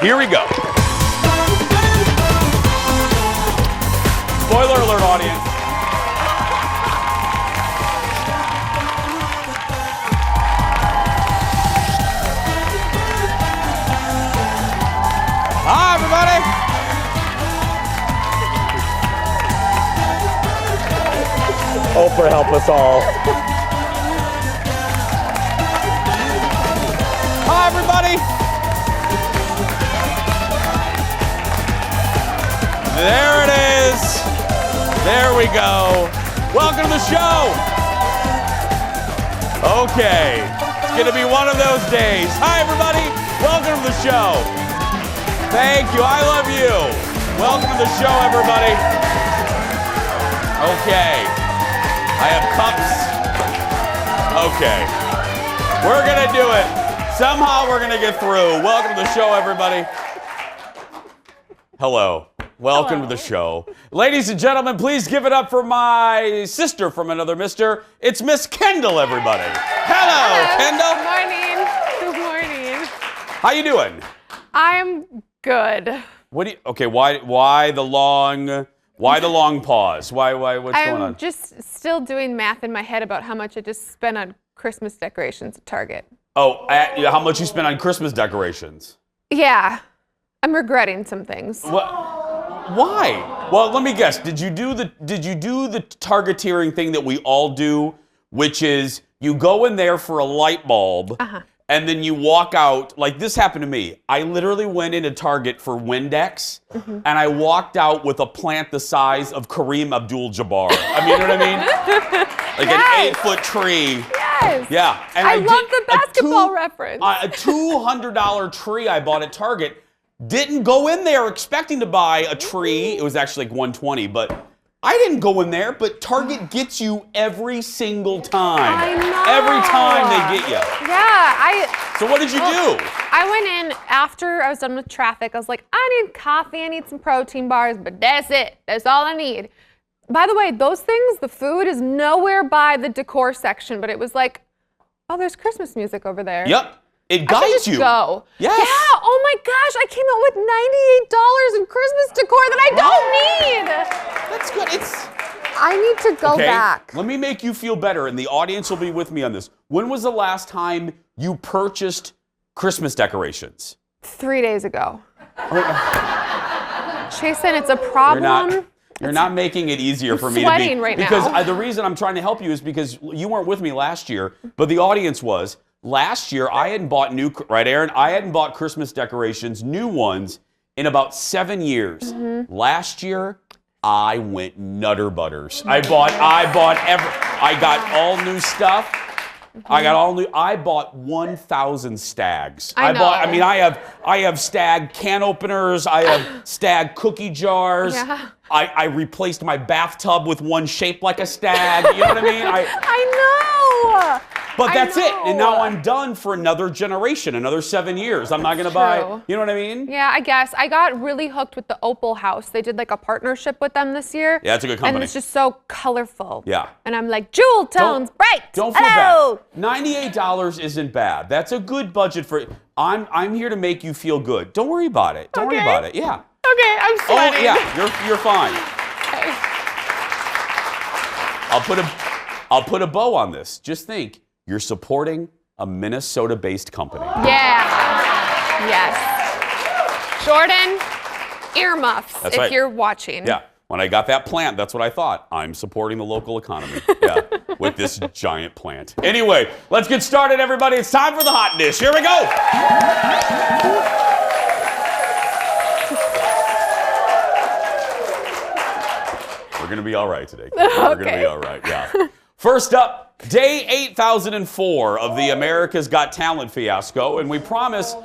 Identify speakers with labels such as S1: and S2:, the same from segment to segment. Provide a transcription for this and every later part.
S1: Here we go. Spoiler alert, audience. Hi, everybody. Oprah, help us all. Hi, everybody. There it is. There we go. Welcome to the show. Okay. It's going to be one of those days. Hi, everybody. Welcome to the show. Thank you. I love you. Welcome to the show, everybody. Okay. I have cups. Okay. We're going to do it. Somehow we're going to get through. Welcome to the show, everybody. Hello. Welcome to the show. Ladies and gentlemen, please give it up for my sister from another mister. It's Miss Kendall, everybody. Hello, Kendall.
S2: Good morning.
S1: How you doing?
S2: I'm good.
S1: Okay, why the long pause? Why what's going on?
S2: I'm just still doing math in my head about how much I just spent on Christmas decorations at Target.
S1: Oh, how much you spent on Christmas decorations?
S2: Yeah. I'm regretting some things.
S1: Why? Well, let me guess. Did you do the targeteering thing that we all do, which is you go in there for a light bulb, and then you walk out. Like this happened to me. I literally went into Target for Windex, and I walked out with a plant the size of Kareem Abdul-Jabbar. I mean, you know what I mean? Like an 8-foot tree.
S2: Yes.
S1: Yeah. And
S2: I love the basketball reference.
S1: A $200 tree I bought at Target. Didn't go in there expecting to buy a tree. It was actually like $120, but I didn't go in there. But Target gets you every single time.
S2: I know.
S1: Every time they get you.
S2: Yeah,
S1: So what did you do?
S2: I went in after I was done with traffic. I was like, I need coffee, I need some protein bars, but that's it. That's all I need. By the way, those things, the food is nowhere by the decor section, but it was like, oh, there's Christmas music over there.
S1: Yep. It guides you.
S2: Go.
S1: Yes.
S2: Yeah. Oh my gosh, I came out with $98 in Christmas decor that I don't need.
S1: That's good.
S2: I need to go back.
S1: Let me make you feel better, and the audience will be with me on this. When was the last time you purchased Christmas decorations?
S2: 3 days ago. Jason, it's a problem.
S1: You're not making it easier for me to be.
S2: Sweating right now.
S1: Because the reason I'm trying to help you is because you weren't with me last year, but the audience was. Last year, I hadn't bought right, Aaron? I hadn't bought Christmas decorations, new ones, in about 7 years. Last year, I went nutter butters. I got all new stuff. I bought 1,000 stags. I have stag can openers. I have stag cookie jars.
S2: Yeah.
S1: I replaced my bathtub with one shaped like a stag. You know what I mean?
S2: I know.
S1: But that's it. And now I'm done for another generation, another 7 years. I'm not going to buy, you know what I mean?
S2: Yeah, I guess. I got really hooked with the Opal House. They did like a partnership with them this year.
S1: Yeah, it's a good company.
S2: And it's just so colorful.
S1: Yeah.
S2: And I'm like, jewel tones, bright.
S1: Don't feel bad. $98 isn't bad. That's a good budget for, I'm here to make you feel good. Don't worry about it. Don't worry about it. Yeah.
S2: Okay, I'm sweating.
S1: Oh, yeah, you're fine.
S2: Okay.
S1: I'll put a bow on this. Just think. You're supporting a Minnesota-based company.
S2: Yeah. Yes. Jordan, earmuffs if you're watching.
S1: Yeah. When I got that plant, that's what I thought. I'm supporting the local economy. Yeah. With this giant plant. Anyway, let's get started, everybody. It's time for the hot dish. Here we go. We're going to be all right today. We're going to be all right. Yeah. First up, day 8,004 of the America's Got Talent fiasco, and we promise,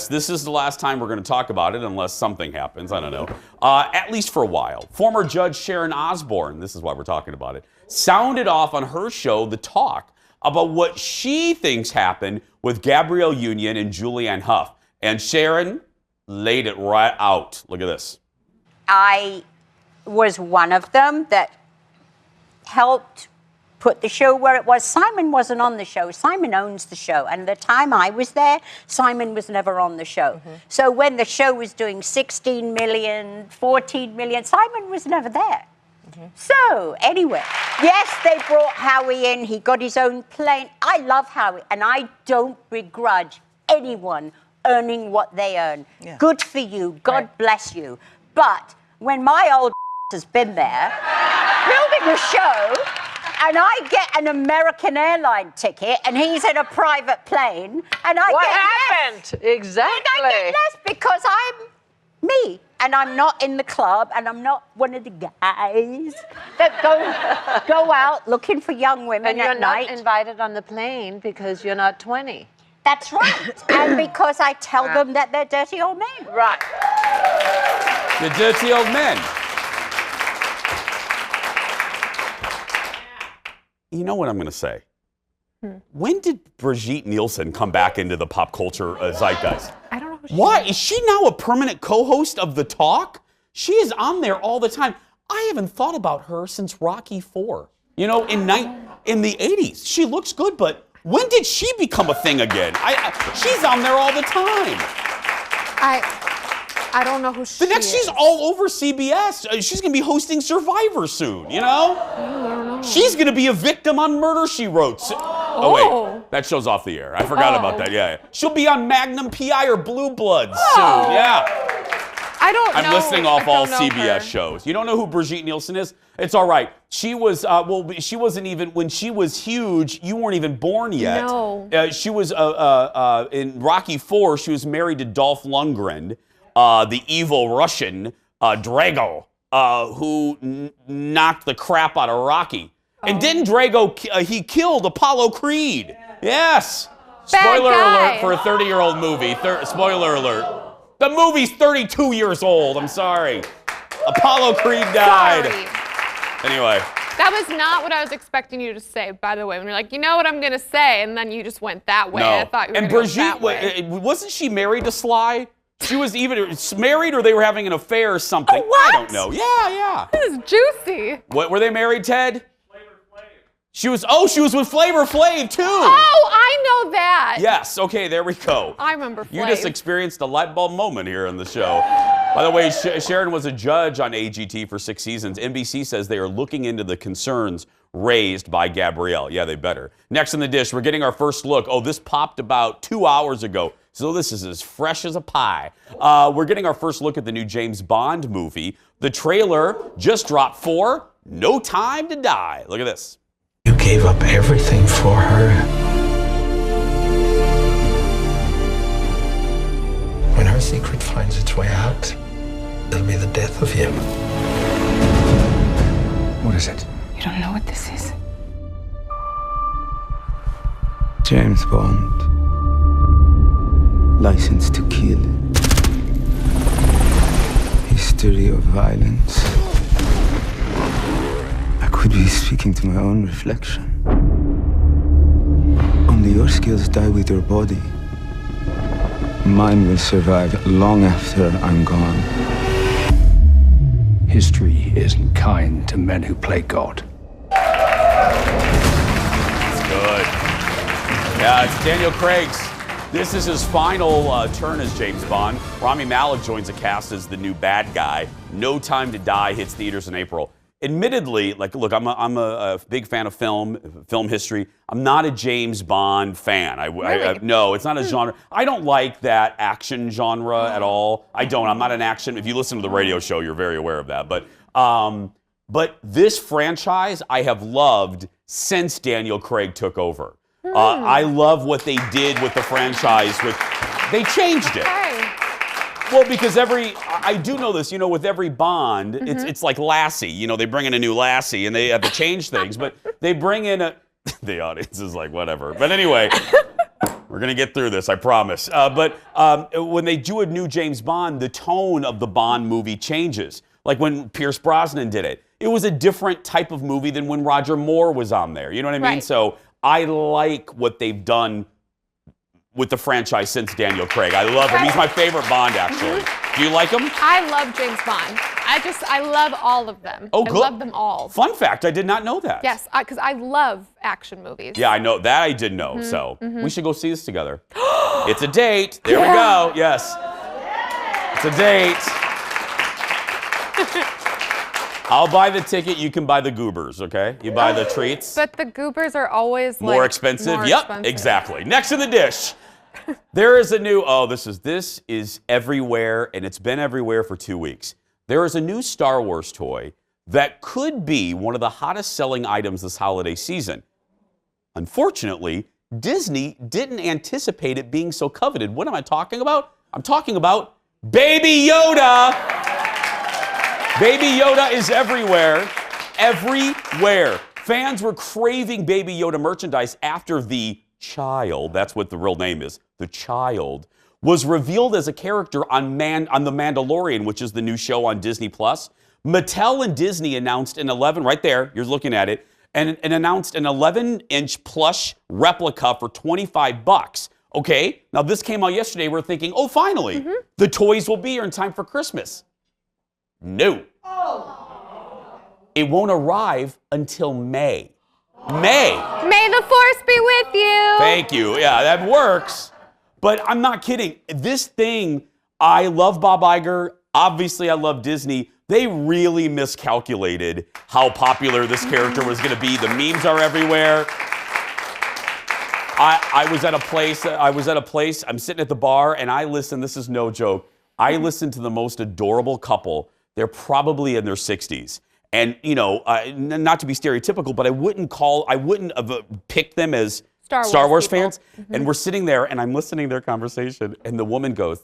S1: this is the last time we're going to talk about it unless something happens, I don't know, at least for a while. Former Judge Sharon Osbourne, this is why we're talking about it, sounded off on her show, The Talk, about what she thinks happened with Gabrielle Union and Julianne Hough. And Sharon laid it right out. Look at this.
S3: I was one of them that helped put the show where it was. Simon wasn't on the show. Simon owns the show. And the time I was there, Simon was never on the show. So when the show was doing 16 million, 14 million, Simon was never there. So anyway, yes, they brought Howie in. He got his own plane. I love Howie, and I don't begrudge anyone earning what they earn.
S4: Yeah.
S3: Good for you. God bless you. But when my old has been there building a show, and I get an American airline ticket, and he's in a private plane, and I
S4: What
S3: get
S4: happened?
S3: less.
S4: Exactly.
S3: And I get less because I'm me, and I'm not in the club, and I'm not one of the guys that go out looking for young women
S4: And you're
S3: at
S4: not
S3: night.
S4: invited on the plane because you're not 20.
S3: That's right. And because I tell them that they're dirty old men.
S4: Right.
S1: The dirty old men. You know what I'm going to say? When did Brigitte Nielsen come back into the pop culture zeitgeist?
S2: I don't know who she
S1: Why?
S2: is.
S1: Is she now a permanent co-host of The Talk? She is on there all the time. I haven't thought about her since Rocky IV. You know, in the 80s. She looks good, but when did she become a thing again? She's on there all the time.
S2: I don't know who she is.
S1: She's all over CBS. She's going to be hosting Survivor soon, you know? She's going to be a victim on Murder, She Wrote. Oh, wait. That show's off the air. I forgot about that. Yeah. She'll be on Magnum PI or Blue Bloods soon. Yeah.
S2: I don't know.
S1: I'm listing off
S2: I
S1: all
S2: don't know
S1: CBS
S2: her.
S1: shows. You don't know who Brigitte Nielsen is? It's all right. She was, she wasn't even, when she was huge, you weren't even born yet.
S2: No.
S1: She was, in Rocky IV, she was married to Dolph Lundgren, the evil Russian, Drago, who knocked the crap out of Rocky. And didn't Drago, he killed Apollo Creed. Yes.
S2: Bad
S1: Spoiler
S2: guy.
S1: alert for a 30-year-old movie. Spoiler alert. The movie's 32 years old. I'm sorry. Apollo Creed died.
S2: Sorry.
S1: Anyway.
S2: That was not what I was expecting you to say, by the way. When you're like, you know what I'm going to say, and then you just went that way.
S1: No.
S2: I thought you were
S1: And
S2: going to go that
S1: Brigitte,
S2: way.
S1: wasn't she married to Sly? She was either married or they were having an affair or something.
S2: what?
S1: I don't know. Yeah.
S2: This is juicy.
S1: What, were they married, Ted? She was with Flavor Flav, too.
S2: Oh, I know that.
S1: Yes, okay, there we go.
S2: I remember
S1: You just
S2: Flav.
S1: experienced a light bulb moment here on the show. By the way, Sharon was a judge on AGT for 6 seasons. NBC says they are looking into the concerns raised by Gabrielle. Yeah, they better. Next in the dish, we're getting our first look. Oh, this popped about 2 hours ago, so this is as fresh as a pie. We're getting our first look at the new James Bond movie. The trailer just dropped for No Time to Die. Look at this.
S5: You gave up everything for her. When her secret finds its way out, it'll be the death of you.
S6: What is it?
S7: You don't know what this is?
S6: James Bond. License to kill. History of violence. I could be speaking to my own reflection. Only your skills die with your body. Mine will survive long after I'm gone.
S8: History isn't kind to men who play God.
S1: That's good. Yeah, it's Daniel Craig's. This is his final turn as James Bond. Rami Malek joins the cast as the new bad guy. No Time to Die hits theaters in April. Admittedly, look, I'm a big fan of film history. I'm not a James Bond fan. No, it's not a genre. I don't like that action genre at all. I don't. I'm not an action. If you listen to the radio show, you're very aware of that. But this franchise I have loved since Daniel Craig took over. I love what they did with the franchise. They changed it. Well, because I do know this, with every Bond, it's like Lassie. They bring in a new Lassie and they have to change things, but they bring in the audience is like, whatever. But anyway, we're going to get through this, I promise. But when they do a new James Bond, the tone of the Bond movie changes. Like when Pierce Brosnan did it. It was a different type of movie than when Roger Moore was on there. You know what I mean?
S2: Right.
S1: So I like what they've done with the franchise since Daniel Craig. I love him. He's my favorite Bond, actually. Do you like them?
S2: I love James Bond. I love all of them.
S1: Oh, good.
S2: I love them all.
S1: Fun fact, I did not know that.
S2: Yes, because I love action movies.
S1: Yeah, I know. That I did know. So we should go see this together. It's a date. There we go. Yes. It's a date. I'll buy the ticket. You can buy the goobers, okay? You buy the treats.
S2: But the goobers are always
S1: More
S2: like,
S1: expensive?
S2: more
S1: Yep,
S2: expensive.
S1: exactly. Next in the dish. There is a new, this is everywhere, and it's been everywhere for 2 weeks. There is a new Star Wars toy that could be one of the hottest selling items this holiday season. Unfortunately, Disney didn't anticipate it being so coveted. What am I talking about? I'm talking about Baby Yoda. Baby Yoda is everywhere. Everywhere. Fans were craving Baby Yoda merchandise after the child, that's what the real name is, the child, was revealed as a character on The Mandalorian, which is the new show on Disney+. Mattel and Disney announced an 11, right there, you're looking at it, and announced an 11-inch plush replica for $25. Okay, now this came out yesterday. We're thinking, oh, finally, the toys will be here in time for Christmas. No. It won't arrive until May. May
S2: the force be with you.
S1: Thank you. Yeah, that works. But I'm not kidding. This thing, I love Bob Iger. Obviously, I love Disney. They really miscalculated how popular this character was going to be. The memes are everywhere. I was at a place, I'm sitting at the bar, and I listened, this is no joke, I listened to the most adorable couple. They're probably in their 60s. And, you know, not to be stereotypical, but I wouldn't have picked them as Star Wars fans. And we're sitting there, and I'm listening to their conversation, and the woman goes,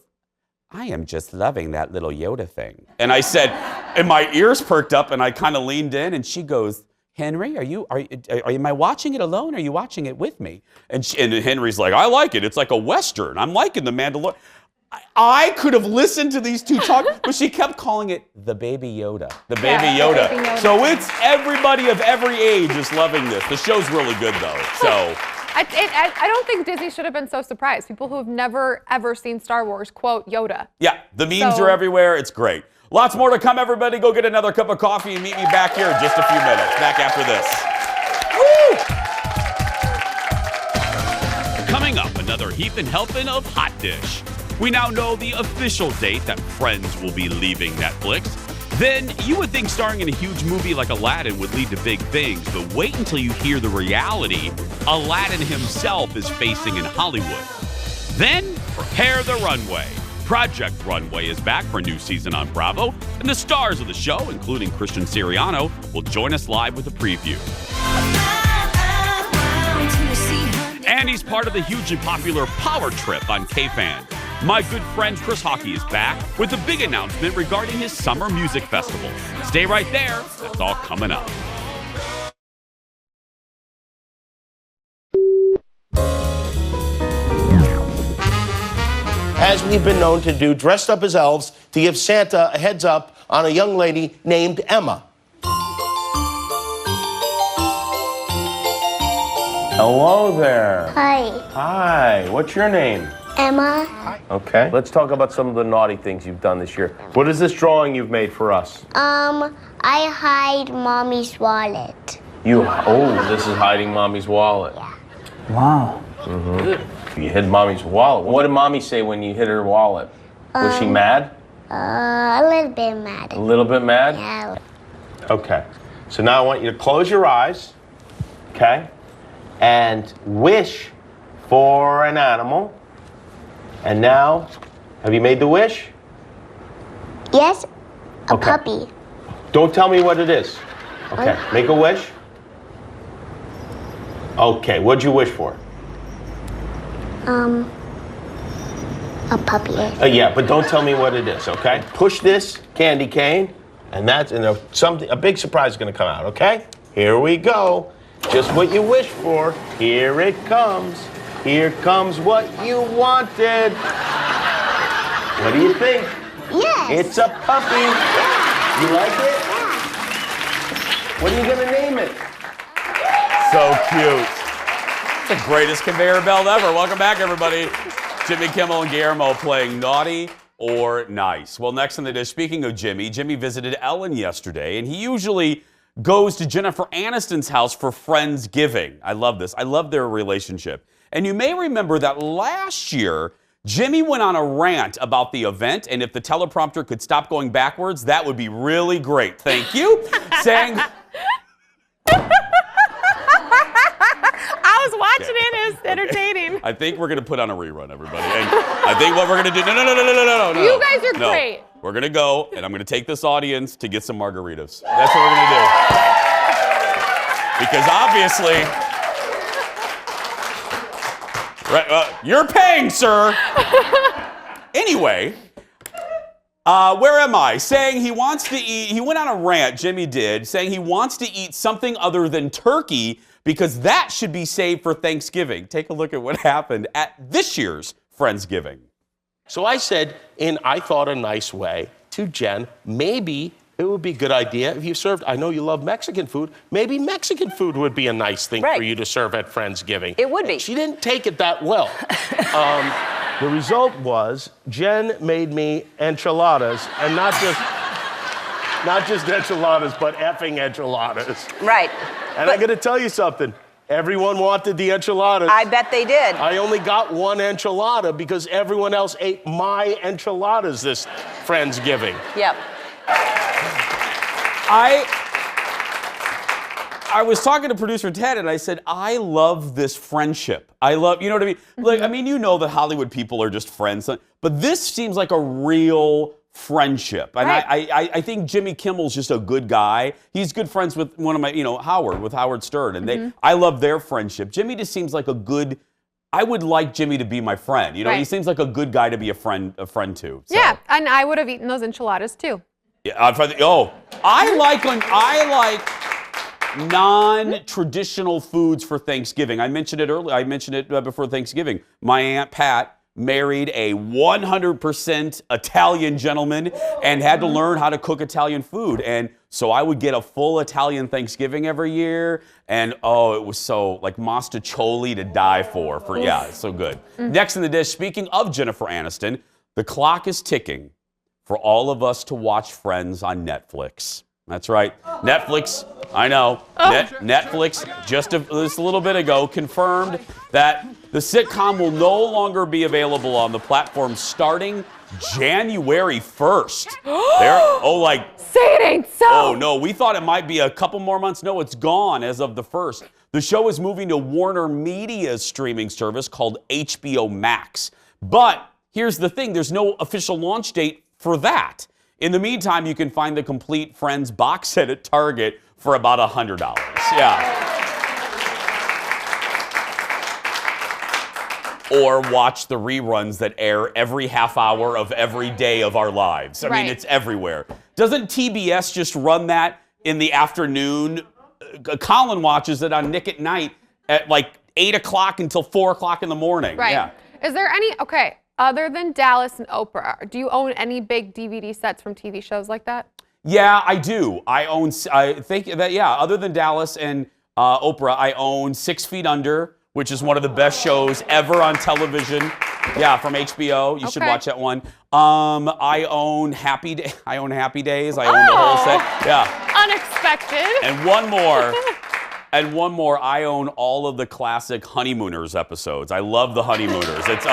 S1: I am just loving that little Yoda thing. And I said, and my ears perked up, and I kind of leaned in, and she goes, Henry, am I watching it alone, or are you watching it with me? And Henry's like, I like it. It's like a Western. I'm liking The Mandalorian. I could have listened to these two talk, but she kept calling it the Baby Yoda. The Baby Yoda.
S2: Baby Yoda.
S1: So it's everybody of every age is loving this. The show's really good, though. So
S2: I don't think Disney should have been so surprised. People who have never, ever seen Star Wars quote Yoda.
S1: yeah, the memes are everywhere. It's great. Lots more to come, everybody. Go get another cup of coffee and meet me back here in just a few minutes. Back after this. Woo! Coming up, another heaping helping of Hot Dish. We now know the official date that Friends will be leaving Netflix. Then you would think starring in a huge movie like Aladdin would lead to big things, but wait until you hear the reality Aladdin himself is facing in Hollywood. Then prepare the runway. Project Runway is back for a new season on Bravo, and the stars of the show, including Christian Siriano, will join us live with a preview. And he's part of the hugely popular Power Trip on K-Fan. My good friend Chris Hawkey is back with a big announcement regarding his summer music festival. Stay right there. That's all coming up.
S7: As we've been known to do, dressed up as elves to give Santa a heads up on a young lady named Emma. Hello there.
S9: Hi,
S7: Hi, what's your name?
S9: Emma.
S7: Okay. Let's talk about some of the naughty things you've done this year. What is this drawing you've made for us?
S9: I hide mommy's wallet.
S7: This is hiding mommy's wallet.
S9: Yeah.
S6: Wow.
S7: You hid mommy's wallet. What did mommy say when you hid her wallet? Was she mad?
S9: A little bit mad.
S7: A little bit mad?
S9: Yeah.
S7: Okay. So now I want you to close your eyes, okay? And wish for an animal. And now, have you made the wish?
S9: Yes, a
S7: Okay.
S9: puppy.
S7: Don't tell me what it is. Okay, make a wish. Okay, what'd you wish for?
S9: A puppy.
S7: Yeah, but don't tell me what it is, okay? Push this candy cane, and a big surprise is gonna come out, okay? Here we go. Just what you wished for. Here it comes. Here comes what you wanted. What do you think?
S9: Yes.
S7: It's a puppy. You like it? What are you gonna name it?
S1: So cute. It's the greatest conveyor belt ever. Welcome back, everybody. Jimmy Kimmel and Guillermo playing naughty or nice? Well, next on the dish, speaking of Jimmy visited Ellen yesterday, and he usually goes to Jennifer Aniston's house for Friendsgiving. I love this. I love their relationship. And you may remember that last year, Jimmy went on a rant about the event, and if the teleprompter could stop going backwards, that would be really great. Thank you. Saying...
S2: I was watching it. It was entertaining.
S1: I think we're going to put on a rerun, everybody. And I think what we're going to do... No.
S2: You guys are great.
S1: We're going to go, and I'm going to take this audience to get some margaritas. That's what we're going to do. Because obviously... Right, you're paying, sir. Anyway, where am I? Saying he wants to eat... He went on a rant, Jimmy did, saying he wants to eat something other than turkey because that should be saved for Thanksgiving. Take a look at what happened at this year's Friendsgiving.
S7: So I said, in I thought a nice way, to Jen, maybe it would be a good idea if you served, I know you love Mexican food, maybe Mexican food would be a nice thing for you to serve at Friendsgiving.
S3: It would be.
S7: She didn't take it that well. The result was Jen made me enchiladas, and not just enchiladas, but effing enchiladas.
S3: Right.
S7: And I'm going to tell you something. Everyone wanted the enchiladas.
S3: I bet they did.
S7: I only got one enchilada because everyone else ate my enchiladas this Friendsgiving.
S3: Yep.
S1: I was talking to producer Ted, and I said, I love this friendship. I love, you know what I mean? Like, I mean, you know that Hollywood people are just friends, but this seems like a real friendship. And
S2: right.
S1: I think Jimmy Kimmel's just a good guy. He's good friends with one of my, Howard Stern, and I love their friendship. Jimmy just seems like a good, I would like Jimmy to be my friend. You know, he seems like a good guy to be a friend to. So.
S2: Yeah, and I would have eaten those enchiladas too.
S1: Yeah, I like non-traditional foods for Thanksgiving. I mentioned it earlier. I mentioned it before Thanksgiving. My Aunt Pat married a 100% Italian gentleman and had to learn how to cook Italian food. And so I would get a full Italian Thanksgiving every year. And it was so like mostaccioli to die for. Yeah, it's so good. Next in the dish, speaking of Jennifer Aniston, the clock is ticking for all of us to watch Friends on Netflix. That's right. Netflix, I know. Netflix just a little bit ago confirmed that the sitcom will no longer be available on the platform starting January 1st.
S2: Say it ain't so.
S1: Oh, no, we thought it might be a couple more months. No, it's gone as of the 1st. The show is moving to Warner Media's streaming service called HBO Max. But here's the thing, there's no official launch date for that. In the meantime, you can find the complete Friends box set at Target for about $100. Yeah. Or watch the reruns that air every half hour of every day of our lives. I mean, it's everywhere. Doesn't TBS just run that in the afternoon? Colin watches it on Nick at Night at like 8 o'clock until 4 o'clock in the morning.
S2: Right.
S1: Yeah.
S2: Is there any, other than Dallas and Oprah, do you own any big DVD sets from TV shows like that?
S1: Yeah, I do. Other than Dallas and Oprah, I own 6 Feet Under, which is one of the best shows ever on television. Yeah, from HBO. You should watch that one. I own Happy Days. I own the whole set. Yeah.
S2: Unexpected.
S1: And one more. I own all of the classic Honeymooners episodes. I love the Honeymooners. It's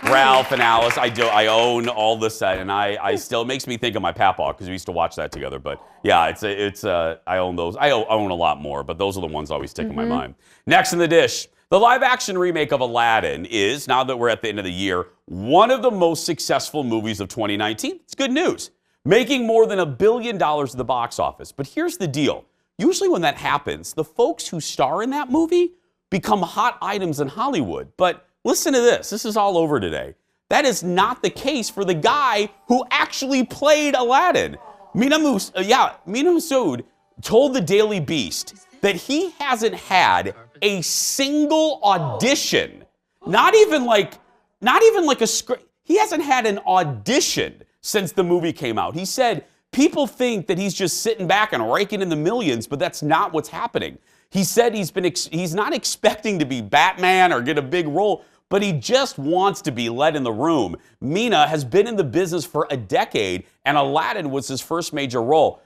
S1: Ralph and Alice. I own all the set, and I still, it makes me think of my papaw because we used to watch that together. But yeah, I own those. I own a lot more, but those are the ones that always stick in my mind. Next in the dish, the live-action remake of Aladdin is, now that we're at the end of the year, one of the most successful movies of 2019. It's good news. Making more than $1 billion at the box office. But here's the deal. Usually when that happens, the folks who star in that movie become hot items in Hollywood. But listen to this. This is all over today. That is not the case for the guy who actually played Aladdin. Mina Massoud told the Daily Beast that he hasn't had a single audition. Not even like a script. He hasn't had an audition since the movie came out. He said people think that he's just sitting back and raking in the millions, but that's not what's happening. He said he's not expecting to be Batman or get a big role, but he just wants to be let in the room. Mina has been in the business for a decade, and Aladdin was his first major role.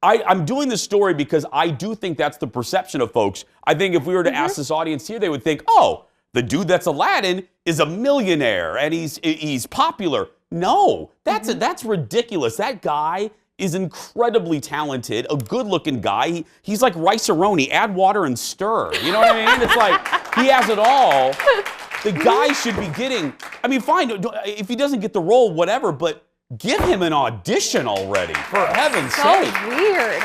S1: I'm doing this story because I do think that's the perception of folks. I think if we were to ask this audience here, they would think, oh, the dude that's Aladdin is a millionaire and he's popular. No, that's ridiculous. That guy is incredibly talented, a good-looking guy. He's like Rice-A-Roni, add water and stir. You know what I mean? It's like he has it all. The guy should be getting, I mean, fine, if he doesn't get the role, whatever, but give him an audition already, for heaven's sake.
S2: So weird.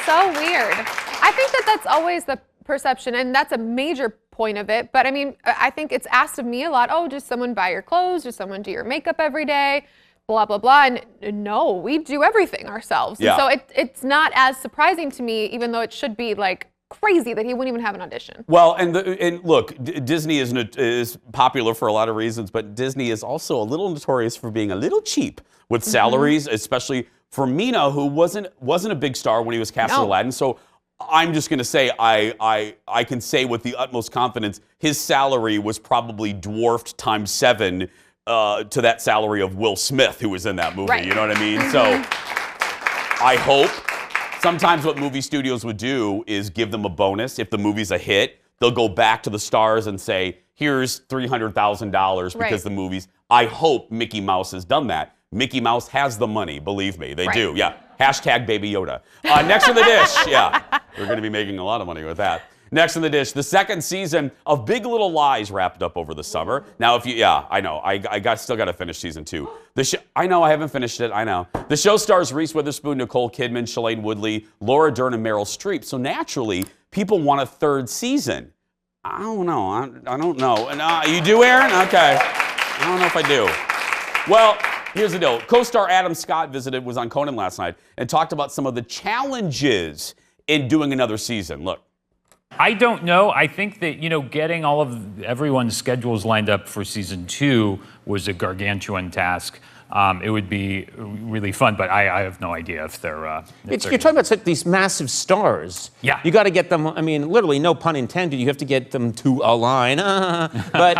S2: So weird. I think that's always the perception, and that's a major point of it. But I mean, I think it's asked of me a lot, oh, does someone buy your clothes? Does someone do your makeup every day? Blah, blah, blah. And no, we do everything ourselves.
S1: Yeah.
S2: And so it's not as surprising to me, even though it should be like crazy that he wouldn't even have an audition.
S1: Well, and look, Disney is popular for a lot of reasons, but Disney is also a little notorious for being a little cheap with salaries, especially for Mina, who wasn't a big star when he was cast as Aladdin. So I'm just going to say I can say with the utmost confidence his salary was probably dwarfed times 7 to that salary of Will Smith, who was in that movie.
S2: Right.
S1: You know what I mean? So I hope. Sometimes what movie studios would do is give them a bonus. If the movie's a hit, they'll go back to the stars and say, here's $300,000 because the movie's. I hope Mickey Mouse has done that. Mickey Mouse has the money, believe me. They do, yeah. Hashtag Baby Yoda. Next on the dish, yeah. We're going to be making a lot of money with that. Next on the dish, the second season of Big Little Lies wrapped up over the summer. Now, I know, I still got to finish season 2. I know, I haven't finished it, I know. The show stars Reese Witherspoon, Nicole Kidman, Shailene Woodley, Laura Dern, and Meryl Streep. So naturally, people want a third season. I don't know. I don't know. And, you do, Aaron? Okay. I don't know if I do. Well, here's the deal. Co-star Adam Scott was on Conan last night and talked about some of the challenges in doing another season. Look.
S10: I don't know. I think that, getting all of everyone's schedules lined up for season 2 was a gargantuan task. It would be really fun, but I have no idea if they're...
S11: You're talking about these massive stars.
S10: Yeah.
S11: You got to get them, I mean, literally, no pun intended, you have to get them to align. But,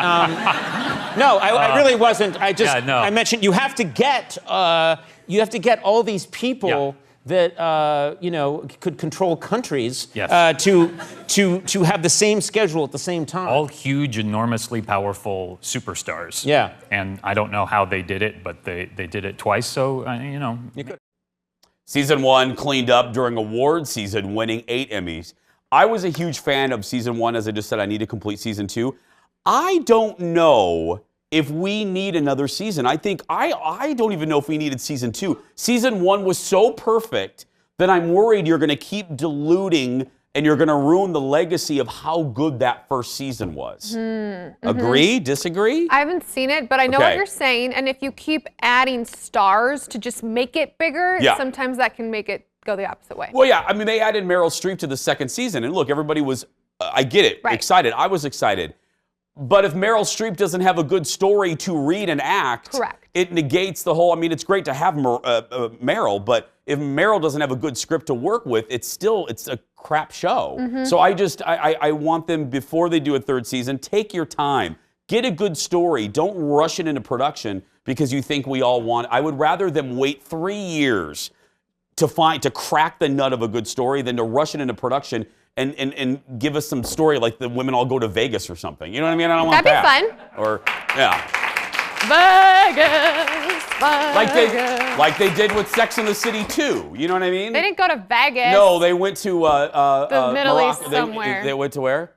S11: no, I really wasn't. I mentioned you have to get all these people that could control countries to have the same schedule at the same time.
S10: All huge, enormously powerful superstars.
S11: Yeah.
S10: And I don't know how they did it, but they did it twice, so,
S1: Season 1 cleaned up during awards season, winning 8 Emmys. I was a huge fan of season 1. As I just said, I need to complete season 2. I don't know if we need another season. I think I don't even know if we needed season 2. Season 1 was so perfect that I'm worried you're going to keep diluting and you're going to ruin the legacy of how good that first season was. Agree? Disagree?
S2: I haven't seen it, but I know what you're saying. And if you keep adding stars to just make it bigger, sometimes that can make it go the opposite way.
S1: Well, yeah. I mean, they added Meryl Streep to the second season. And look, everybody was, I get it, excited. I was excited. But if Meryl Streep doesn't have a good story to read and act, it negates the whole, I mean, it's great to have Meryl, but if Meryl doesn't have a good script to work with, it's a crap show. So I want them, before they do a third season, take your time. Get a good story. Don't rush it into production because you think we all want. I would rather them wait 3 years to crack the nut of a good story than to rush it into production and give us some story like the women all go to Vegas or something. You know what I mean? I don't want that.
S2: That'd be
S1: fun. Or, yeah.
S2: Vegas.
S1: Like they did with Sex and the City 2. You know what I mean?
S2: They didn't go to Vegas.
S1: No, they went to
S2: the Middle
S1: Morocco.
S2: East somewhere.
S1: They went to where?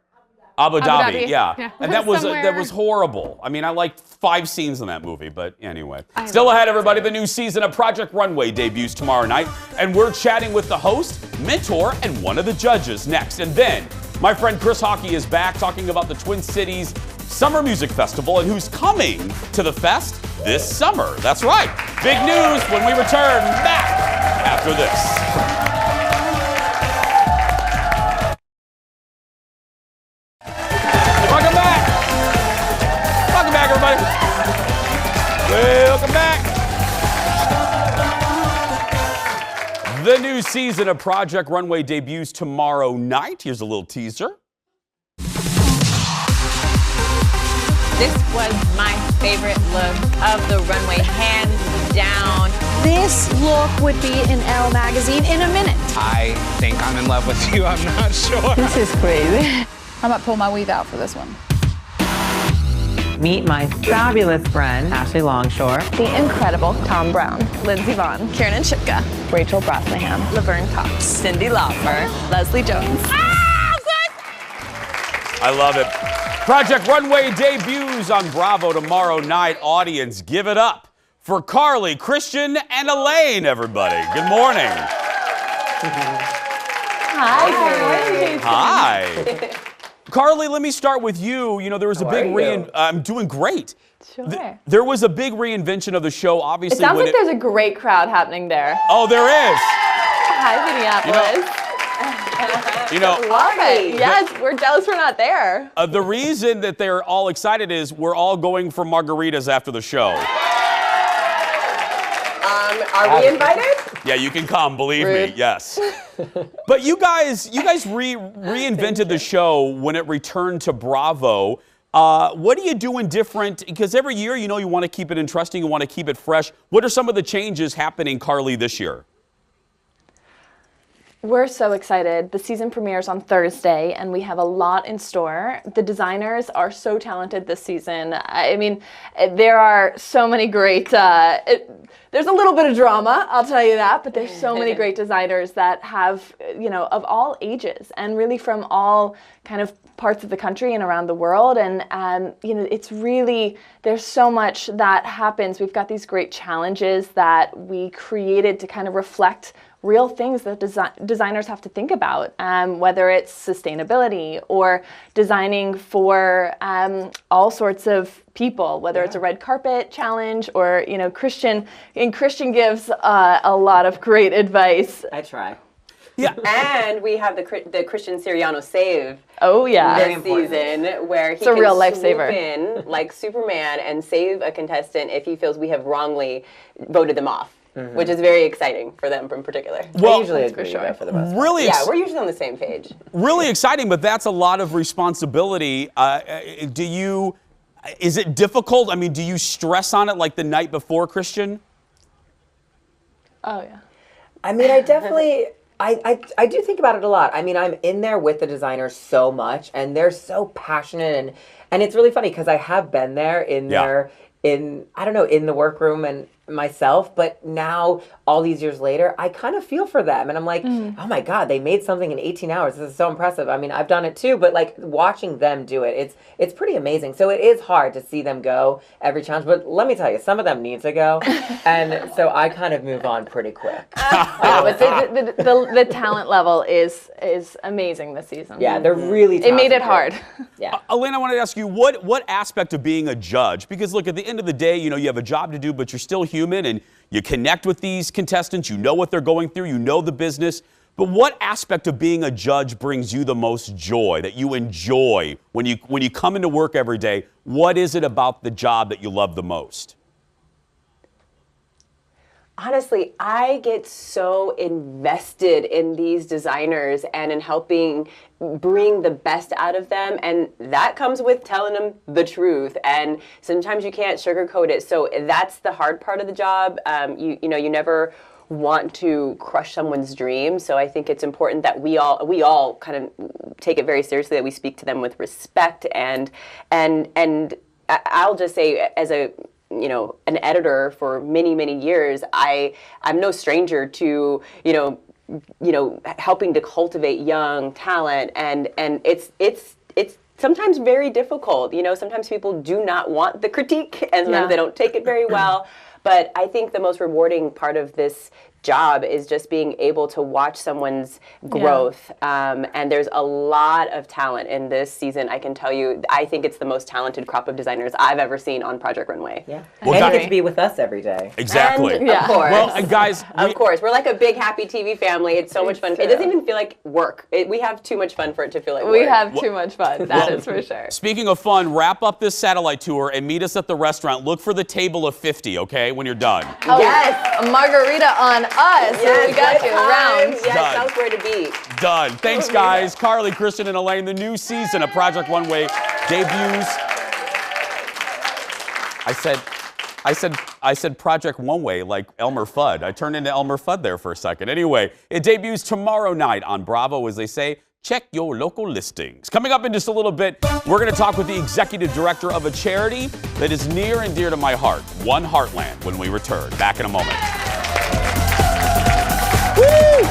S1: Abu Dhabi. Yeah. And that was horrible. I mean, I liked 5 scenes in that movie, but anyway. Still ahead, everybody, the new season of Project Runway debuts tomorrow night, and we're chatting with the host, mentor, and one of the judges next. And then my friend Chris Hawkey is back talking about the Twin Cities Summer Music Festival and who's coming to the fest this summer. That's right. Big news when we return back after this. Welcome back. The new season of Project Runway debuts tomorrow night. Here's a little teaser.
S12: This was my favorite look of the runway, hands down.
S13: This look would be in Elle magazine in a minute.
S14: I think I'm in love with you, I'm not sure.
S13: This is crazy. I might pull my weave out for this one.
S15: Meet my fabulous friend, Ashley Longshore.
S16: The incredible Tom Brown, Lindsey Vonn, Kiernan Shipka, Rachel Brosnahan, Laverne Cox, Cyndi Lauper, Leslie Jones.
S1: I love it. Project Runway debuts on Bravo tomorrow night. Audience, give it up for Carly, Christian, and Elaine, everybody. Good morning.
S16: Hi.
S1: Hi. Carly, let me start with you. You know, there was a big I'm doing great.
S16: Sure.
S1: There was a big reinvention of the show, obviously.
S16: It sounds like there's a great crowd happening there.
S1: Oh, there is.
S16: Hi, Minneapolis.
S1: You know,
S16: love it. Yes, we're jealous we're not there.
S1: The reason that they're all excited is we're all going for margaritas after the show.
S17: Are we invited?
S1: Yeah, you can come, believe me, yes. But you guys reinvented the show when it returned to Bravo. What are you doing different? Because every year, you know, you want to keep it interesting, you want to keep it fresh. What are some of the changes happening, Carly, this year?
S16: We're so excited. The season premieres on Thursday, and we have a lot in store. The designers are so talented this season. I mean, there are so many great, there's a little bit of drama, I'll tell you that, but there's so many great designers that have, you know, of all ages and really from all kind of parts of the country and around the world. And, you know, it's really, there's so much that happens. We've got these great challenges that we created to kind of reflect real things that designers have to think about, whether it's sustainability or designing for all sorts of people, whether it's a red carpet challenge or, you know, Christian gives a lot of great advice.
S17: I try.
S1: Yeah.
S17: And we have the Christian Siriano save.
S16: Oh yeah.
S17: This season where he
S16: it's a real
S17: can
S16: lifesaver.
S17: swoop in like Superman and save a contestant if he feels we have wrongly voted them off. Mm-hmm. Which is very exciting for them in particular.
S1: Well,
S17: I usually agree for the most part.
S1: Really
S17: yeah, we're usually on the same page.
S1: Really exciting, but that's a lot of responsibility. Is it difficult? I mean, do you stress on it like the night before, Christian?
S16: Oh, yeah.
S17: I mean, I definitely, I do think about it a lot. I mean, I'm in there with the designers so much, and they're so passionate, and it's really funny because I have been there in their, I don't know, in the workroom and myself, but now all these years later I kind of feel for them and I'm like, oh my god, they made something in 18 hours. This is so impressive. I mean, I've done it too, but like watching them do it, it's pretty amazing. So it is hard to see them go every challenge, but let me tell you, some of them need to go and so I kind of move on pretty quick.
S16: But the talent level is amazing this season.
S17: Yeah, they're really talented.
S16: It made it hard.
S17: Yeah.
S1: Elaine, I wanted to ask you, what aspect of being a judge, because look, at the end of the day, you know, you have a job to do, but you're still human and you connect with these contestants, you know what they're going through, you know the business, but what aspect of being a judge brings you the most joy, that you enjoy when you come into work every day? What is it about the job that you love the most?
S17: Honestly, I get so invested in these designers and in helping bring the best out of them, and that comes with telling them the truth, and sometimes you can't sugarcoat it, so that's the hard part of the job. You know, you never want to crush someone's dream, so I think it's important that we all kind of take it very seriously, that we speak to them with respect, and I'll just say, as a an editor for many years, I'm no stranger to helping to cultivate young talent, and it's sometimes very difficult. You know, sometimes people do not want the critique, and sometimes they don't take it very well. But I think the most rewarding part of this job is just being able to watch someone's growth. And there's a lot of talent in this season, I can tell you. I think it's the most talented crop of designers I've ever seen on Project Runway. Yeah.
S1: Well,
S17: and you get to be with us every day.
S1: Exactly.
S17: And, of course.
S1: Well, guys.
S17: Of course. We're like a big, happy TV family. It's so much fun. It doesn't even feel like work. We have too much fun for it to feel like work.
S16: We have too much fun. That is for sure.
S1: Speaking of fun, wrap up this satellite tour and meet us at the restaurant. Look for the table of 50, okay, when you're done.
S16: Oh, yes. A margarita on us. Yes, we got you around.
S17: Yes, elsewhere to be.
S1: Done. Thanks, guys. Carly, Christian, and Elaine. The new season of Project Runway debuts I said Project Runway like Elmer Fudd. I turned into Elmer Fudd there for a second. Anyway, it debuts tomorrow night on Bravo, as they say. Check your local listings. Coming up in just a little bit, we're going to talk with the executive director of a charity that is near and dear to my heart, One Heartland, when we return. Back in a moment. Woo!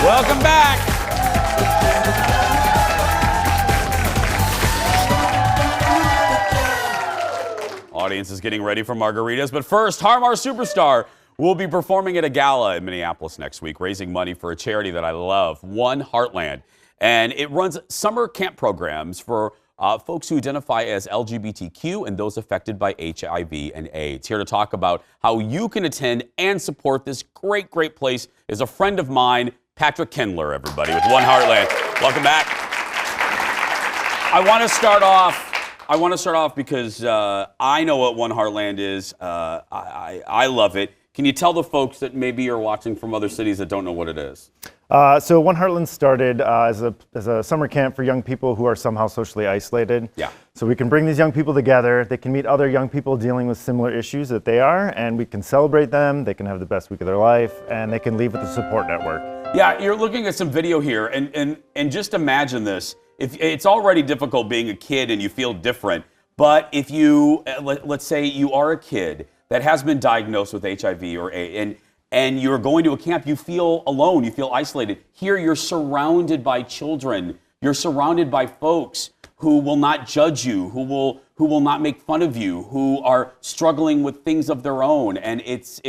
S1: Welcome back. Audience is getting ready for margaritas, but first, Harmar Superstar will be performing at a gala in Minneapolis next week, raising money for a charity that I love, One Heartland. And it runs summer camp programs for folks who identify as LGBTQ and those affected by HIV and AIDS. Here to talk about how you can attend and support this great, great place is a friend of mine, Patrick Kindler, everybody, with One Heartland. Welcome back. I want to start off because I know what One Heartland is. I love it. Can you tell the folks that maybe are watching from other cities that don't know what it is?
S18: So One Heartland started as a summer camp for young people who are somehow socially isolated.
S1: Yeah.
S18: So we can bring these young people together. They can meet other young people dealing with similar issues that they are, and we can celebrate them. They can have the best week of their life, and they can leave with a support network.
S1: Yeah, you're looking at some video here, and just imagine this. If it's already difficult being a kid and you feel different, but if you, let's say you are a kid that has been diagnosed with HIV or AIDS, and you're going to a camp, you feel alone, you feel isolated. Here you're surrounded by children. You're surrounded by folks who will not judge you, who will not make fun of you, who are struggling with things of their own. And it's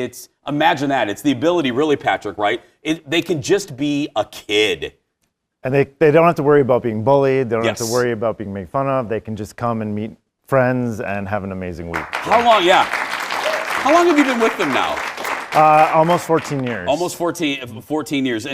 S1: imagine that. It's the ability, really, Patrick, right? They can just be a kid.
S18: And they don't have to worry about being bullied. They don't have to worry about being made fun of. They can just come and meet friends and have an amazing week.
S1: How long? Yeah. How long have you been with them now?
S18: Almost 14 years.
S1: Almost 14 years.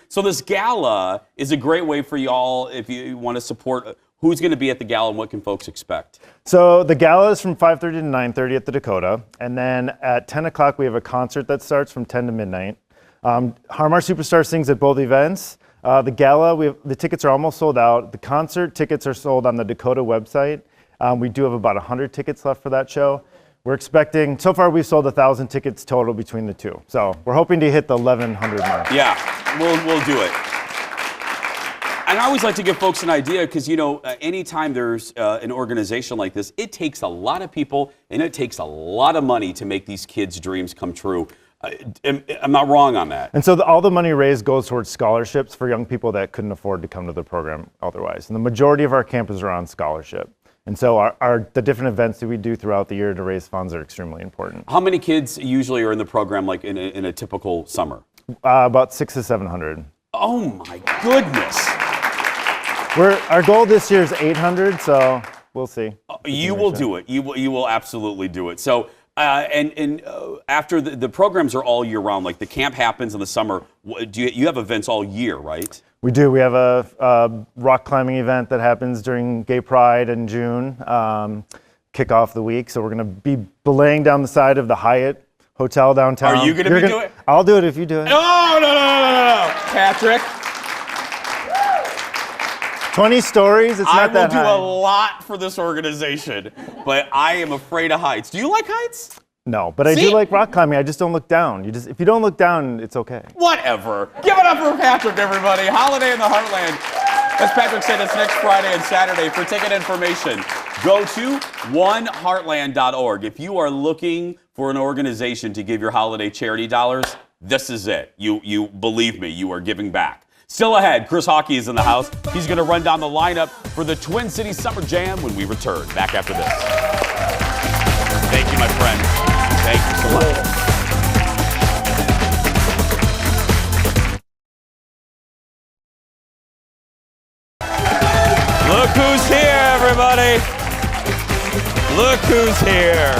S1: So this gala is a great way for y'all if you want to support. Who's going to be at the gala and what can folks expect?
S18: So the gala is from 5:30 to 9:30 at the Dakota. And then at 10 o'clock, we have a concert that starts from 10 to midnight. Harmar Superstar sings at both events. The gala, the tickets are almost sold out. The concert tickets are sold on the Dakota website. We do have about 100 tickets left for that show. We're expecting, so far we've sold 1,000 tickets total between the two. So we're hoping to hit the 1,100 mark.
S1: Yeah, we'll do it. And I always like to give folks an idea because, anytime there's an organization like this, it takes a lot of people and it takes a lot of money to make these kids' dreams come true. I'm not wrong on that.
S18: And so all the money raised goes towards scholarships for young people that couldn't afford to come to the program otherwise. And the majority of our campus are on scholarship. And so the different events that we do throughout the year to raise funds are extremely important.
S1: How many kids usually are in the program, like in a typical summer?
S18: About 600 to 700.
S1: Oh my goodness!
S18: Our goal this year is 800, so we'll see.
S1: You will do it. You will absolutely do it. So, after the programs are all year round, like the camp happens in the summer. You have events all year, right?
S18: We do. We have a rock climbing event that happens during Gay Pride in June, kick off the week. So we're going to be belaying down the side of the Hyatt Hotel downtown.
S1: Are you going to do it?
S18: I'll do it if you do it.
S1: No, Patrick.
S18: 20 stories, it's not that high.
S1: I will do a lot for this organization, but I am afraid of heights. Do you like heights?
S18: No, but I do like rock climbing. I just don't look down. If you don't look down, it's okay.
S1: Whatever. Give it up for Patrick, everybody. Holiday in the Heartland. As Patrick said, it's next Friday and Saturday. For ticket information, go to oneheartland.org. If you are looking for an organization to give your holiday charity dollars, this is it. You believe me, you are giving back. Still ahead, Chris Hawkey is in the house. He's going to run down the lineup for the Twin Cities Summer Jam when we return. Back after this. Thank you, my friend. Thank you so much. Look who's here, everybody. Look who's here.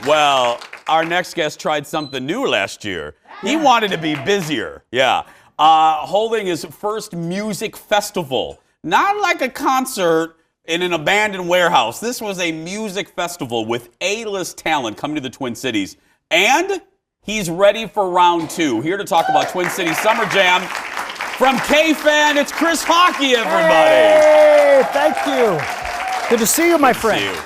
S1: Well, our next guest tried something new last year. He wanted to be busier. Yeah. Holding his first music festival. Not like a concert in an abandoned warehouse. This was a music festival with A-list talent coming to the Twin Cities. And He's ready for round 2. Here to talk about Twin Cities Summer Jam from K-Fan, it's Chris Hawkey, everybody.
S19: Hey, thank you. Good to see you, my friend.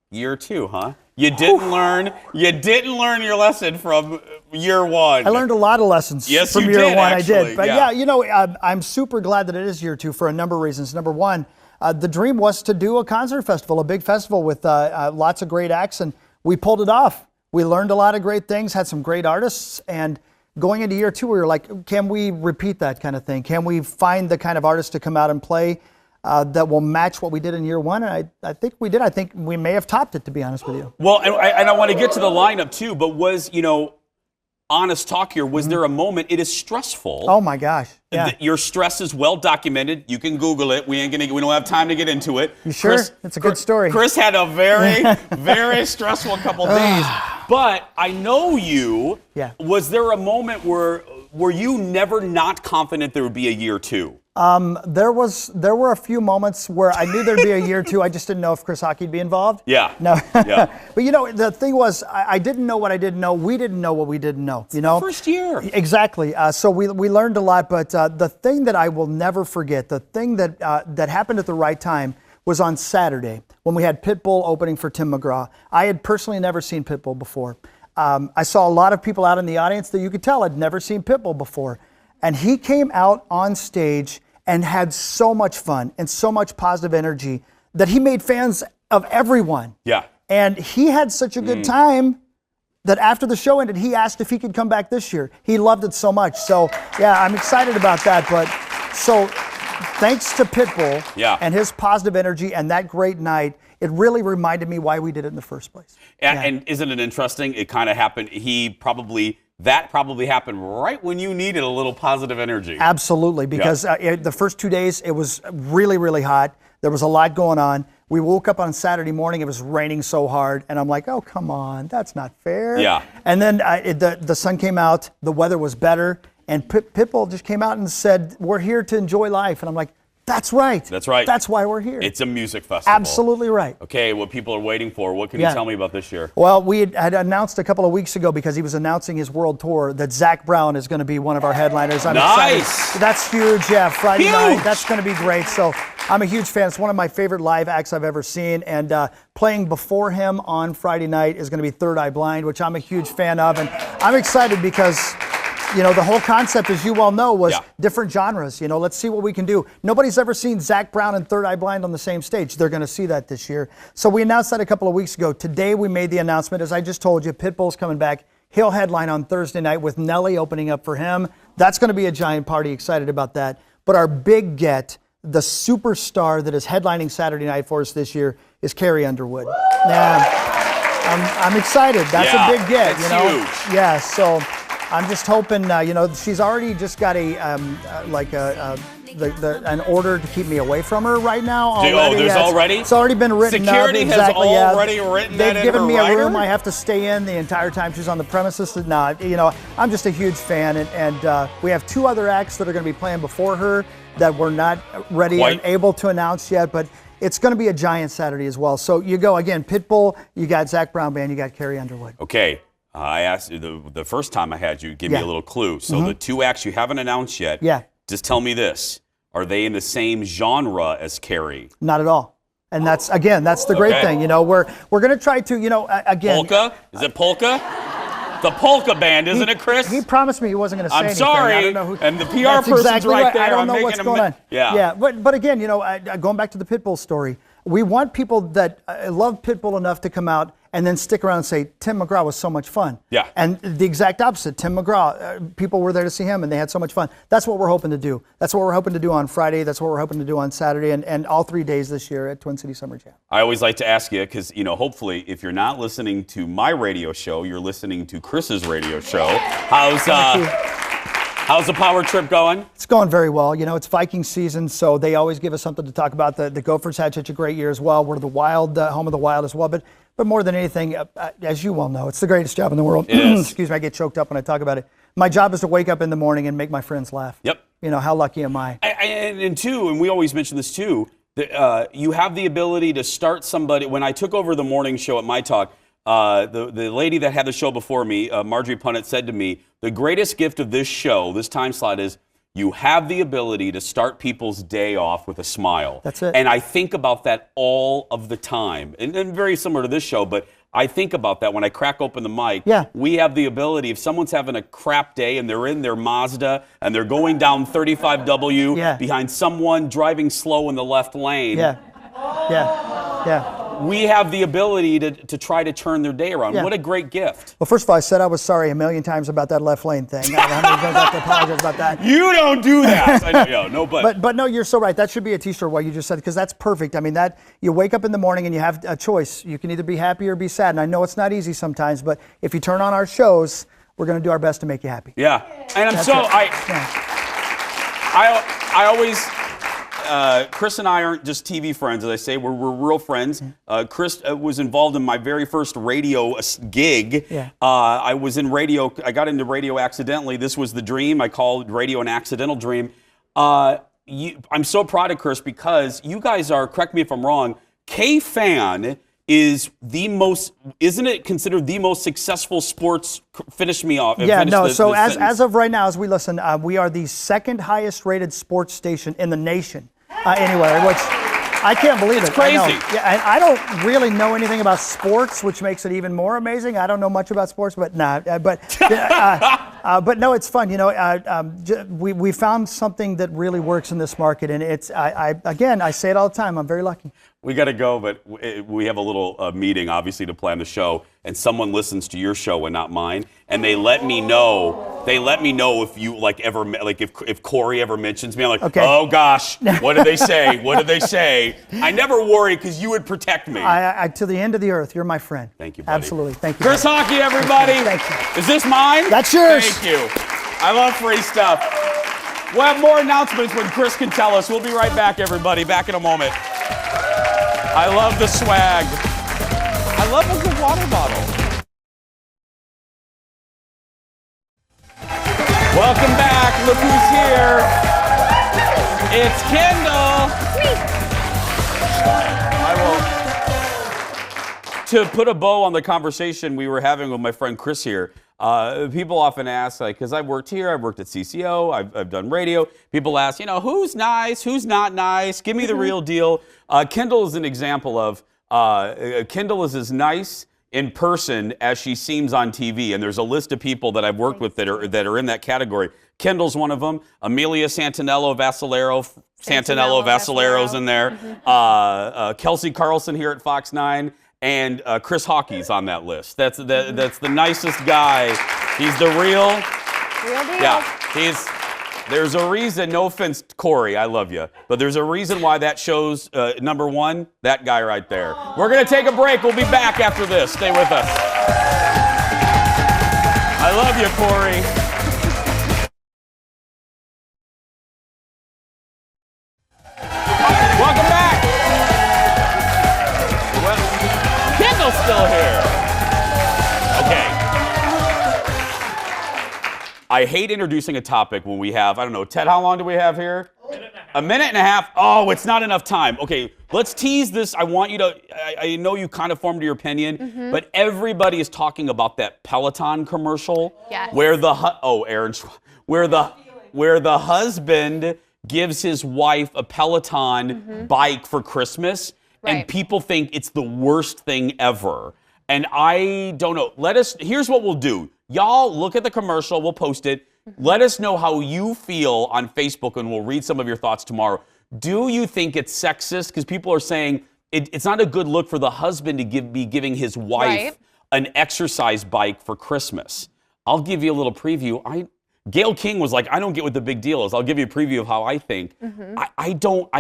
S1: Year 2, huh? You didn't learn your lesson from year 1.
S19: I learned a lot of lessons from year 1.
S1: Actually.
S19: I did. But yeah, you know, I'm super glad that it is year 2 for a number of reasons. Number 1, the dream was to do a concert festival, a big festival with lots of great acts, and we pulled it off. We learned a lot of great things, had some great artists, and going into year 2, we were like, can we repeat that kind of thing? Can we find the kind of artists to come out and play that will match what we did in year 1? And I think we did. I think we may have topped it, to be honest with you.
S1: Well, and I want to get to the lineup too, but was, you know, honest talk here, was there a moment, it is stressful.
S19: Oh my gosh. Yeah.
S1: Your stress is well documented. You can Google it. We don't have time to get into it.
S19: You sure? It's a good story.
S1: Chris had a very, very stressful couple days. But I know you.
S19: Yeah.
S1: Was there a moment were you never not confident there would be a year 2?
S19: There were a few moments where I knew there'd be a year 2. I just didn't know if Chris Hawkey'd be involved.
S1: Yeah.
S19: No.
S1: Yeah.
S19: But you know, the thing was, I didn't know what I didn't know. We didn't know what we didn't know. You know.
S1: First year.
S19: Exactly. So we learned a lot. But the thing that I will never forget, the thing that that happened at the right time, was on Saturday when we had Pitbull opening for Tim McGraw. I had personally never seen Pitbull before. I saw a lot of people out in the audience that you could tell had never seen Pitbull before. And he came out on stage and had so much fun and so much positive energy that he made fans of everyone.
S1: Yeah.
S19: And he had such a good time that after the show ended, he asked if he could come back this year. He loved it so much. So, yeah, I'm excited about that. But so thanks to Pitbull and his positive energy and that great night, it really reminded me why we did it in the first place.
S1: And isn't it interesting? It kind of happened. That probably happened right when you needed a little positive energy.
S19: Absolutely, because the first 2 days, it was really, really hot. There was a lot going on. We woke up on Saturday morning, it was raining so hard, and I'm like, oh, come on, that's not fair.
S1: Yeah.
S19: And then the sun came out, the weather was better, and Pitbull just came out and said, we're here to enjoy life. And I'm like, that's right.
S1: That's right.
S19: That's why we're here.
S1: It's a music festival.
S19: Absolutely right.
S1: Okay, what people are waiting for. What can you tell me about this year?
S19: Well, we had announced a couple of weeks ago, because he was announcing his world tour, that Zach Brown is going to be one of our headliners. I'm excited. That's huge, Friday night. That's going to be great. So I'm a huge fan. It's one of my favorite live acts I've ever seen. And playing before him on Friday night is going to be Third Eye Blind, which I'm a huge fan of. And I'm excited because, you know, the whole concept, as you well know, was different genres. You know, let's see what we can do. Nobody's ever seen Zach Brown and Third Eye Blind on the same stage. They're going to see that this year. So we announced that a couple of weeks ago. Today we made the announcement, as I just told you, Pitbull's coming back. He'll headline on Thursday night with Nelly opening up for him. That's going to be a giant party. Excited about that. But our big get, the superstar that is headlining Saturday night for us this year, is Carrie Underwood. I'm excited. That's a big get.
S1: That's
S19: you know.
S1: huge.
S19: Yeah. So I'm just hoping. You know, she's already just got an order to keep me away from her right now. Already. It's already been written.
S1: Security has already written that in
S19: They've given
S1: her
S19: me
S1: rider?
S19: a room I have to stay in the entire time she's on the premises. No, you know, I'm just a huge fan, and we have 2 other acts that are going to be playing before her that we're not ready and able to announce yet, but it's going to be a giant Saturday as well. So you go again, Pitbull, you got Zach Brown Band, you got Carrie Underwood.
S1: Okay. I asked you the first time I had you, give me a little clue. So the 2 acts you haven't announced yet, just tell me this. Are they in the same genre as Carrie?
S19: Not at all. And that's the great thing. You know, we're going to try to, you know, again.
S1: Polka? Is it polka? The polka band, isn't it, Chris?
S19: He promised me he wasn't going to say anything.
S1: I'm sorry.
S19: I don't know who,
S1: and the PR person's right there.
S19: I don't know what's going on.
S1: Yeah.
S19: But again, you know, going back to the Pitbull story, we want people that love Pitbull enough to come out and then stick around and say, Tim McGraw was so much fun.
S1: Yeah.
S19: And the exact opposite, Tim McGraw, people were there to see him and they had so much fun. That's what we're hoping to do. That's what we're hoping to do on Friday. That's what we're hoping to do on Saturday and all 3 days this year at Twin Cities Summer Jam.
S1: I always like to ask you, because, you know, hopefully if you're not listening to my radio show, you're listening to Chris's radio show. How's the power trip going?
S19: It's going very well. You know, it's Viking season, so they always give us something to talk about. The Gophers had such a great year as well. We're the Wild, home of the Wild as well. But more than anything, as you well know, it's the greatest job in the world.
S1: It is.
S19: Excuse me, I get choked up when I talk about it. My job is to wake up in the morning and make my friends laugh.
S1: Yep.
S19: You know, how lucky am I?
S1: And we always mention this too, that you have the ability to start somebody. When I took over the morning show at My Talk, the lady that had the show before me, Marjorie Punnett, said to me, the greatest gift of this show, this time slot, is you have the ability to start people's day off with a smile.
S19: That's it.
S1: And I think about that all of the time. And very similar to this show, but I think about that when I crack open the mic.
S19: Yeah.
S1: We have the ability, if someone's having a crap day and they're in their Mazda and they're going down 35W behind someone driving slow in the left lane.
S19: Yeah.
S1: We have the ability to try to turn their day around.
S19: Yeah.
S1: What a great gift.
S19: Well, first of all, I said I was sorry a million times about that left lane thing. I don't know how many times I have to apologize about that.
S1: You don't do that. I know, no,
S19: but no, you're so right. That should be a T-shirt. What you just said, because that's perfect. I mean, that you wake up in the morning and you have a choice. You can either be happy or be sad. And I know it's not easy sometimes, but if you turn on our shows, we're going to do our best to make you happy.
S1: Yeah, and I'm
S19: That's
S1: so
S19: it.
S1: I always. Chris and I aren't just TV friends, as I say. We're real friends. Chris was involved in my very first radio gig.
S19: Yeah.
S1: I was in radio. I got into radio accidentally. This was the dream. I called radio an accidental dream. I'm so proud of Chris because you guys are, correct me if I'm wrong, K-Fan is the most, isn't it considered the most successful sports, finish me off.
S19: Yeah, no, so as of right now, as we listen, we are the second highest rated sports station in the nation anywhere, which I can't believe
S1: it's
S19: it.
S1: crazy.
S19: I know. Yeah, and I don't really know anything about sports, which makes it even more amazing. I don't know much about sports, but but no, it's fun. You know, we found something that really works in this market, and it's again, I say it all the time. I'm very lucky.
S1: We got to go, but we have a little meeting, obviously, to plan the show. And someone listens to your show and not mine, and they let me know. They let me know if you if Corey ever mentions me. I'm like,
S19: okay.
S1: Oh gosh, what did they say? What did they say? I never worry because you would protect me.
S19: I to the end of the earth, you're my friend.
S1: Thank you, buddy.
S19: Absolutely, thank you.
S1: Chris Hawkey, everybody.
S19: Thank you.
S1: Is this mine?
S19: That's yours.
S1: Thank you. I love free stuff. We'll have more announcements when Chris can tell us. We'll be right back, everybody. Back in a moment. I love the swag. I love a good water bottle. Welcome back. Look who's here. It's Kendall. To put a bow on the conversation we were having with my friend Chris here, people often ask, like, because I've worked here, I've worked at CCO, I've done radio. People ask, you know, who's nice, who's not nice? Give me the real deal. Kendall is an example of, Kendall is as nice in person as she seems on TV, and there's a list of people that I've worked with that are in that category. Kendall's one of them. Amelia Santinello-Vassalero's in there. Kelsey Carlson here at Fox 9. And Chris Hawkey's on that list. That's the nicest guy. He's the real
S2: deal.
S1: Yeah, there's a reason, no offense, Corey, I love you, but there's a reason why that show's number one, that guy right there. We're going to take a break. We'll be back after this. Stay with us. I love you, Corey. Welcome back. Kendall's still here. Okay. I hate introducing a topic when we have, I don't know, Ted, how long do we have here? A minute and a half. Oh, it's not enough time. Okay, let's tease this. I want you to, I know you kind of formed your opinion, but everybody is talking about that Peloton commercial.
S2: Yes.
S1: Where the, where the husband gives his wife a Peloton bike for Christmas.
S2: Right.
S1: And people think it's the worst thing ever. And I don't know. Here's what we'll do. Y'all look at the commercial. We'll post it. Let us know how you feel on Facebook, and we'll read some of your thoughts tomorrow. Do you think it's sexist? Because people are saying it's not a good look for the husband to be giving his wife an exercise bike for Christmas. I'll give you a little preview. Gayle King was like, I don't get what the big deal is. I'll give you a preview of how I think. I don't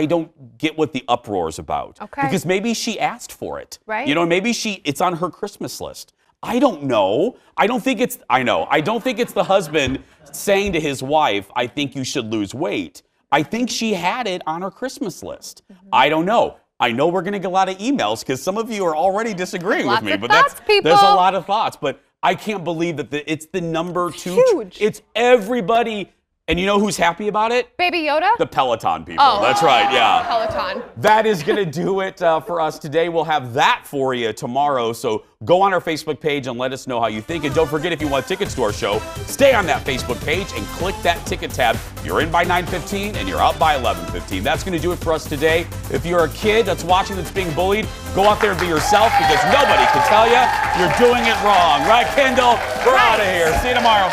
S1: get what the uproar is about.
S2: Okay.
S1: Because maybe she asked for it.
S2: Right.
S1: You know, maybe it's on her Christmas list. I don't know. I don't think it's the husband saying to his wife, I think you should lose weight. I think she had it on her Christmas list. I don't know. I know we're going to get a lot of emails because some of you are already disagreeing with me.
S2: Lots of thoughts, people.
S1: There's a lot of thoughts, but I can't believe that it's the number two.
S2: Huge.
S1: It's everybody. And you know who's happy about it?
S2: Baby Yoda?
S1: The Peloton people.
S2: Oh.
S1: That's right, yeah.
S2: Peloton.
S1: That is going to do it for us today. We'll have that for you tomorrow. So go on our Facebook page and let us know how you think. And don't forget, if you want tickets to our show, stay on that Facebook page and click that ticket tab. You're in by 9:15 and you're out by 11:15. That's going to do it for us today. If you're a kid that's watching that's being bullied, go out there and be yourself, because nobody can tell you you're doing it wrong. Right, Kendall? We're out of here. See you tomorrow.